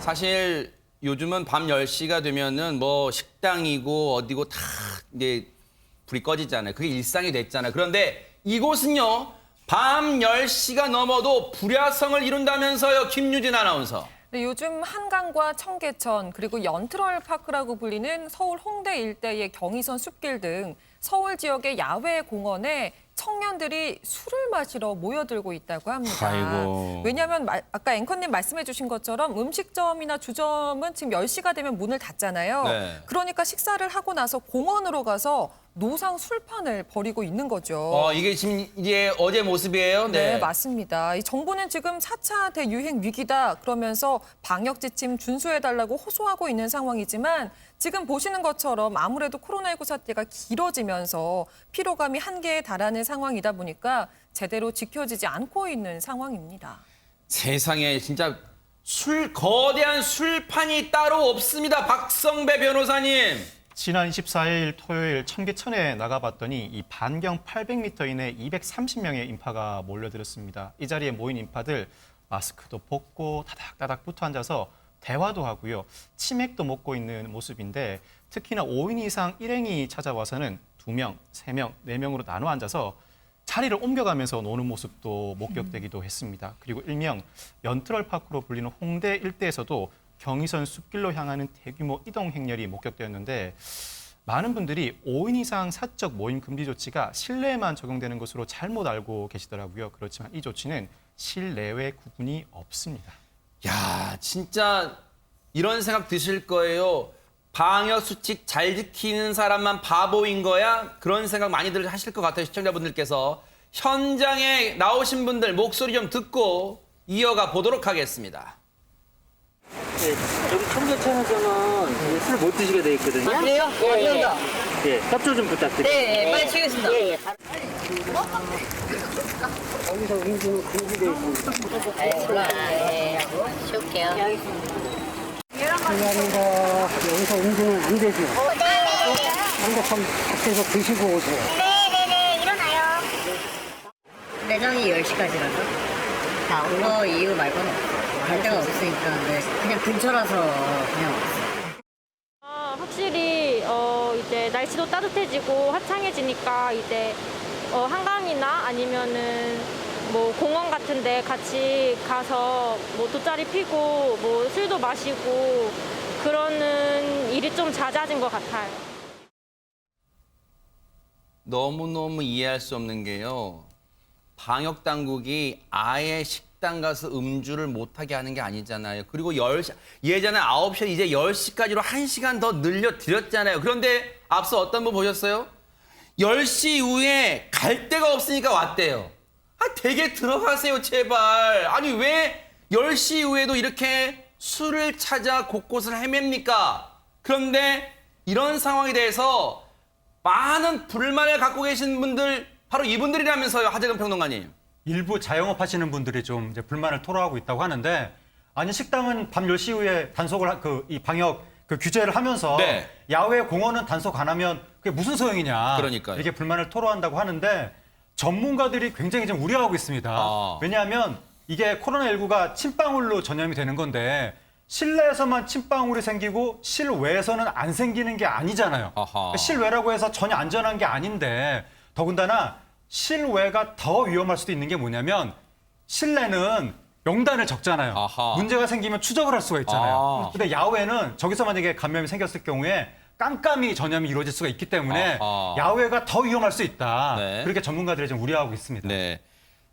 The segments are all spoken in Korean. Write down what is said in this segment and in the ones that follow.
사실 요즘은 밤 10시가 되면은 뭐 식당이고 어디고 다 이제 불이 꺼지잖아요. 그게 일상이 됐잖아요. 그런데 이곳은요, 밤 10시가 넘어도 불야성을 이룬다면서요, 김유진 아나운서. 네, 요즘 한강과 청계천 그리고 연트럴파크라고 불리는 서울 홍대 일대의 경의선 숲길 등 서울 지역의 야외 공원에 청년들이 술을 마시러 모여들고 있다고 합니다. 아이고. 왜냐하면 아까 앵커님 말씀해 주신 것처럼 음식점이나 주점은 지금 10시가 되면 문을 닫잖아요. 네. 그러니까 식사를 하고 나서 공원으로 가서 노상 술판을 벌이고 있는 거죠. 이게 지금 이제 어제 모습이에요? 네, 맞습니다. 이 정부는 지금 4차 대유행 위기다 그러면서 방역 지침 준수해달라고 호소하고 있는 상황이지만 지금 보시는 것처럼 아무래도 코로나19 사태가 길어지면서 피로감이 한계에 달하는 상황이다 보니까 제대로 지켜지지 않고 있는 상황입니다. 세상에 진짜 거대한 술판이 따로 없습니다. 박성배 변호사님. 지난 24일 토요일 청계천에 나가봤더니 이 반경 800m 이내 230명의 인파가 몰려들었습니다. 이 자리에 모인 인파들 마스크도 벗고 다닥다닥 붙어 앉아서 대화도 하고요. 치맥도 먹고 있는 모습인데 특히나 5인 이상 일행이 찾아와서는 2명, 3명, 4명으로 나눠 앉아서 자리를 옮겨가면서 노는 모습도 목격되기도 했습니다. 그리고 일명 연트럴파크로 불리는 홍대 일대에서도 경의선 숲길로 향하는 대규모 이동 행렬이 목격되었는데 많은 분들이 5인 이상 사적 모임 금지 조치가 실내에만 적용되는 것으로 잘못 알고 계시더라고요. 그렇지만 이 조치는 실내외 구분이 없습니다. 야, 진짜 이런 생각 드실 거예요. 방역 수칙 잘 지키는 사람만 바보인 거야? 그런 생각 많이들 하실 것 같아요, 시청자분들께서. 현장에 나오신 분들 목소리 좀 듣고 이어가 보도록 하겠습니다. 네, 여기 청계천에서는 술 못 드시게 돼 있거든요. 아, 그래요? 예, 예, 협조 좀 부탁드립니다. 네, 빨리 치겠습니다. 예, 예. 여기서 음주는 금지돼 있습니다. 네, 올라. 네, 쉬울게요. 그냥입니다. 여기서 음주는 안 되죠. 핸드폰 밖에서 드시고 오세요. 네네네, 일어나요. 매장이 10시까지라서 다 오버 이유 말고는 갈 데가 없으니까 네, 그냥 근처라서 그냥 왔어요. 확실히 이제 날씨도 따뜻해지고 화창해지니까 이제 한강이나 아니면은 뭐 공원 같은데 같이 가서 뭐 돗자리 피고 뭐 술도 마시고 그러는 일이 좀 잦아진 것 같아요. 너무너무 이해할 수 없는 게요. 방역 당국이 아예 식당 가서 음주를 못하게 하는 게 아니잖아요. 그리고 예전에 9시 이제 10시까지로 1시간 더 늘려드렸잖아요. 그런데 앞서 어떤 분 보셨어요? 10시 이후에 갈 데가 없으니까 왔대요. 댁에 들어가세요, 제발. 아니, 왜 10시 이후에도 이렇게 술을 찾아 곳곳을 헤맵니까? 그런데 이런 상황에 대해서 많은 불만을 갖고 계신 분들 바로 이분들이라면서요, 하재근 평론가님. 일부 자영업 하시는 분들이 좀 이제 불만을 토로하고 있다고 하는데 아니 식당은 밤 10시 이후에 단속을 이 방역 규제를 하면서 네. 야외 공원은 단속 안 하면 그게 무슨 소용이냐. 그러니까요. 이렇게 불만을 토로한다고 하는데 전문가들이 굉장히 좀 우려하고 있습니다. 왜냐하면 이게 코로나19가 침방울로 전염이 되는 건데 실내에서만 침방울이 생기고 실외에서는 안 생기는 게 아니잖아요. 아하. 실외라고 해서 전혀 안전한 게 아닌데 더군다나 실외가 더 위험할 수도 있는 게 뭐냐면 실내는 명단을 적잖아요. 아하. 문제가 생기면 추적을 할 수가 있잖아요. 아. 근데 야외는 저기서 만약에 감염이 생겼을 경우에 깜깜이 전염이 이루어질 수가 있기 때문에 아하. 야외가 더 위험할 수 있다. 네. 그렇게 전문가들이 좀 우려하고 있습니다. 네.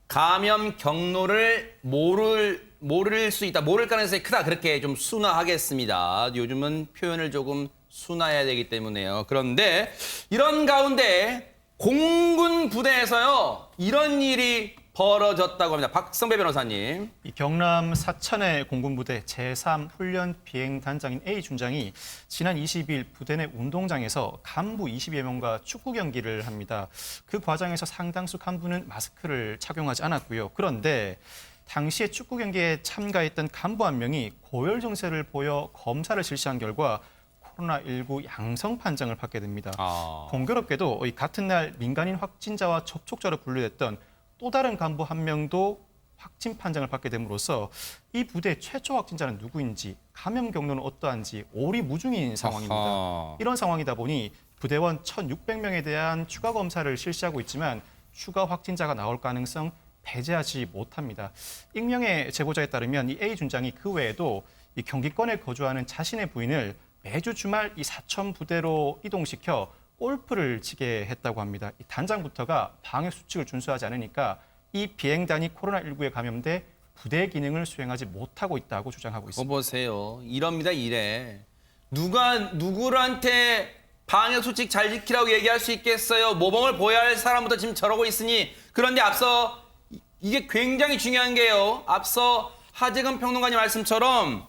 감염 경로를 모를 수 있다. 모를 가능성이 크다. 그렇게 좀 순화하겠습니다. 요즘은 표현을 조금 순화해야 되기 때문에요. 그런데 이런 가운데 공군 부대에서요, 이런 일이 벌어졌다고 합니다. 박성배 변호사님. 이 경남 사천의 공군부대 제3훈련비행단장인 A 준장이 지난 20일 부대 내 운동장에서 간부 20여 명과 축구 경기를 합니다. 그 과정에서 상당수 간부는 마스크를 착용하지 않았고요. 그런데 당시에 축구 경기에 참가했던 간부 한 명이 고열 증세를 보여 검사를 실시한 결과 코로나19 양성 판정을 받게 됩니다. 공교롭게도 같은 날 민간인 확진자와 접촉자로 분류됐던 또 다른 간부 한 명도 확진 판정을 받게 됨으로써 이 부대 최초 확진자는 누구인지, 감염 경로는 어떠한지 오리무중인 상황입니다. 아하. 이런 상황이다 보니 부대원 1,600명에 대한 추가 검사를 실시하고 있지만 추가 확진자가 나올 가능성 배제하지 못합니다. 익명의 제보자에 따르면 이 A 준장이 그 외에도 이 경기권에 거주하는 자신의 부인을 매주 주말 이 사천 부대로 이동시켜 골프를 치게 했다고 합니다. 이 단장부터가 방역 수칙을 준수하지 않으니까 이 비행단이 코로나19에 감염돼 부대 기능을 수행하지 못하고 있다고 주장하고 있습니다. 보세요. 이럽니다, 이래. 누가 누구한테 방역 수칙 잘 지키라고 얘기할 수 있겠어요? 모범을 보여야 할 사람부터 지금 저러고 있으니. 그런데 앞서 이게 굉장히 중요한 게요. 앞서 하재근 평론가님 말씀처럼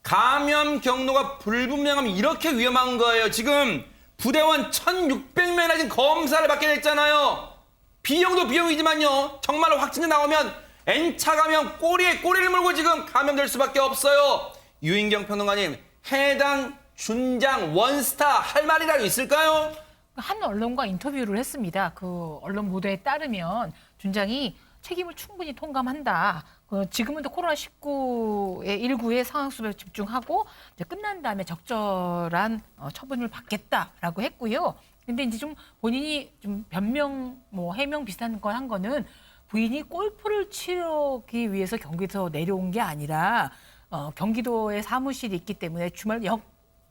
감염 경로가 불분명하면 이렇게 위험한 거예요. 지금 부대원 1,600명이나 지금 검사를 받게 됐잖아요. 비용도 비용이지만요. 정말로 확진자 나오면 N차 감염 꼬리에 꼬리를 물고 지금 감염될 수밖에 없어요. 유인경 평론가님, 해당 준장 원스타 할 말이라도 있을까요? 한 언론과 인터뷰를 했습니다. 그 언론 보도에 따르면 준장이 책임을 충분히 통감한다. 지금은 또 코로나19의 19의 상황 수습에 집중하고 이제 끝난 다음에 적절한 처분을 받겠다라고 했고요. 근데 이제 좀 본인이 좀 변명, 해명 비슷한 거 한 거는 부인이 골프를 치르기 위해서 경기도에서 내려온 게 아니라 경기도에 사무실이 있기 때문에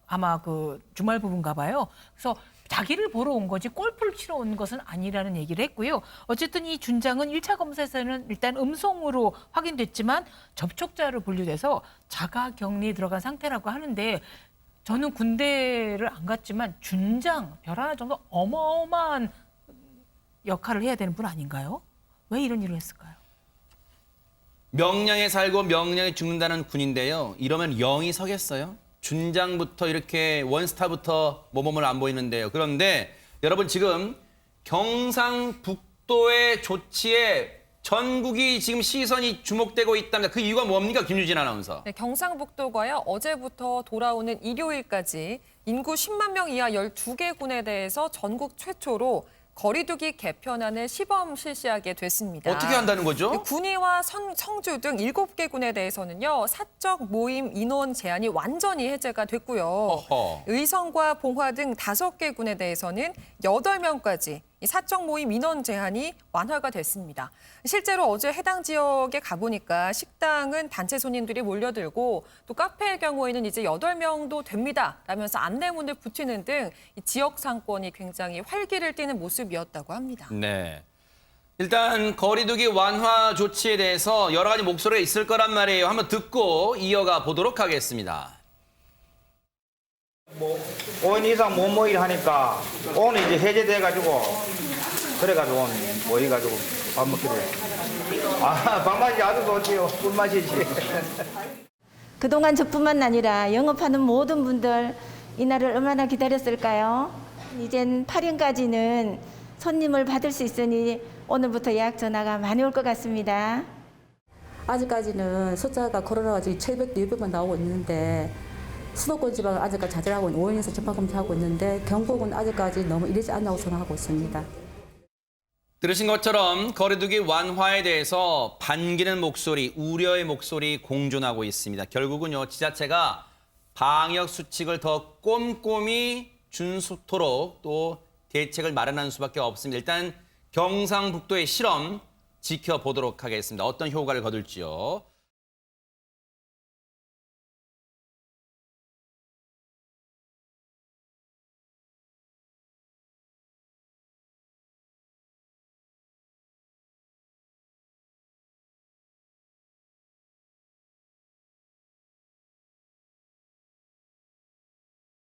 아마 그 주말 부분가 봐요. 그래서 자기를 보러 온 거지 골프를 치러 온 것은 아니라는 얘기를 했고요. 어쨌든 이 준장은 1차 검사에서는 일단 음성으로 확인됐지만 접촉자로 분류돼서 자가격리에 들어간 상태라고 하는데 저는 군대를 안 갔지만 준장, 별 하나 정도 어마어마한 역할을 해야 되는 분 아닌가요? 왜 이런 일을 했을까요? 명령에 살고 명령에 죽는다는 군인데요. 이러면 영이 서겠어요? 준장부터 이렇게 원스타부터 모범을 안 보이는데요. 그런데 여러분 지금 경상북도의 조치에 전국이 지금 시선이 주목되고 있답니다. 그 이유가 뭡니까? 김유진 아나운서. 네, 경상북도가요, 어제부터 돌아오는 일요일까지 인구 10만 명 이하 12개 군에 대해서 전국 최초로 거리두기 개편안을 시범 실시하게 됐습니다. 어떻게 한다는 거죠? 군위와 성주 등 7개 군에 대해서는요, 사적 모임 인원 제한이 완전히 해제가 됐고요. 어허. 의성과 봉화 등 5개 군에 대해서는 8명까지 이 사적 모임 인원 제한이 완화가 됐습니다. 실제로 어제 해당 지역에 가보니까 식당은 단체 손님들이 몰려들고 또 카페의 경우에는 이제 8명도 됩니다 라면서 안내문을 붙이는 등 이 지역 상권이 굉장히 활기를 띠는 모습이었다고 합니다. 네. 일단 거리두기 완화 조치에 대해서 여러 가지 목소리가 있을 거란 말이에요. 한번 듣고 이어가 보도록 하겠습니다. 5인 이상 못 모이려 하니까 오늘 이제 해제돼가지고 그래가지고 오늘 모여가지고 밥 먹기로 했어요. 밥맛이 아주 좋지요. 꿀맛이지. 그동안 저뿐만 아니라 영업하는 모든 분들 이날을 얼마나 기다렸을까요? 이젠 8일까지는 손님을 받을 수 있으니 오늘부터 예약 전화가 많이 올 것 같습니다. 아직까지는 숫자가 코로나가 지금 700대 600만 나오고 있는데 수도권 지방은 아직까지 자제하고 5인 이상 접촉 검사하고 있는데 경북은 아직까지 너무 이르지 않다고 생각하고 있습니다. 들으신 것처럼 거리두기 완화에 대해서 반기는 목소리, 우려의 목소리 공존하고 있습니다. 결국은요, 지자체가 방역 수칙을 더 꼼꼼히 준수토록 또 대책을 마련하는 수밖에 없습니다. 일단 경상북도의 실험 지켜보도록 하겠습니다. 어떤 효과를 거둘지요.